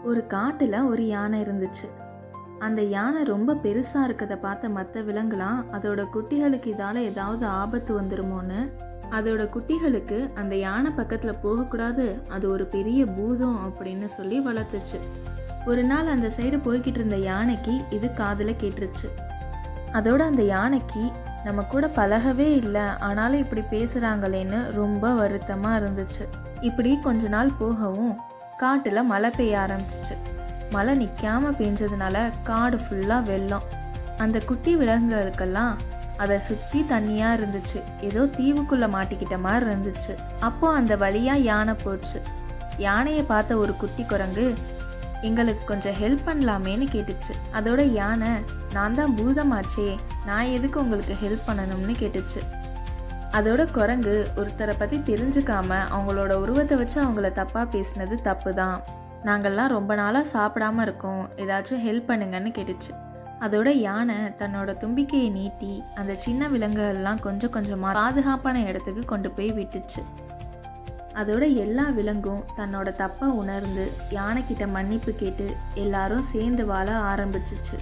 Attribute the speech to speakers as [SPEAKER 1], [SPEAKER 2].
[SPEAKER 1] ஒரு காட்டுல ஒரு யானை இருந்துச்சு. அந்த யானை ரொம்ப பெருசா இருக்கத பார்த்த மற்ற விலங்குலாம் அதோட குட்டிகளுக்கு இதால ஏதாவது ஆபத்து வந்துருமோன்னு அதோட குட்டிகளுக்கு அந்த யானை பக்கத்துல போகக்கூடாது, அது ஒரு பெரிய பூதம் அப்படின்னு சொல்லி வளர்த்துச்சு. ஒரு நாள் அந்த சைடு போய்கிட்டு இருந்த யானைக்கு இது காதுல கேட்டுருச்சு. அதோட அந்த யானைக்கு நம்ம கூட பழகவே இல்லை, ஆனாலும் இப்படி பேசுறாங்களேன்னு ரொம்ப வருத்தமா இருந்துச்சு. இப்படி கொஞ்ச நாள் போகவும் காட்டுல மழை பெய்ய ஆரம்பிச்சிச்சு. மழை நிற்காம பெஞ்சதுனால காடு ஃபுல்லாக வெள்ளம். அந்த குட்டி விலங்குகளுக்கெல்லாம் அதை சுற்றி தண்ணியாக இருந்துச்சு. ஏதோ தீவுக்குள்ளே மாட்டிக்கிட்ட மாதிரி இருந்துச்சு. அப்போ அந்த வழியாக யானை போச்சு. யானையை பார்த்த ஒரு குட்டி குரங்கு எங்களுக்கு கொஞ்சம் ஹெல்ப் பண்ணலாமேன்னு கேட்டுச்சு. அதோட யானை, நான் தான் பூதமாச்சே, நான் எதுக்கு உங்களுக்கு ஹெல்ப் பண்ணணும்னு கேட்டுச்சு. அதோட குரங்கு, ஒருத்தரை பற்றி தெரிஞ்சுக்காம அவங்களோட உருவத்தை வச்சு அவங்கள தப்பாக பேசினது தப்பு தான், நாங்கள்லாம் ரொம்ப நாளாக சாப்பிடாம இருக்கோம், ஏதாச்சும் ஹெல்ப் பண்ணுங்கன்னு கேட்டுச்சு. அதோட யானை தன்னோட தும்பிக்கையை நீட்டி அந்த சின்ன விலங்குகள்லாம் கொஞ்சம் கொஞ்சமாக பாதுகாப்பான இடத்துக்கு கொண்டு போய் விட்டுச்சு. அதோட எல்லா விலங்கும் தன்னோட தப்பை உணர்ந்து யானைக்கிட்ட மன்னிப்பு கேட்டு எல்லாரும் சேர்ந்து வாழ ஆரம்பிச்சிச்சு.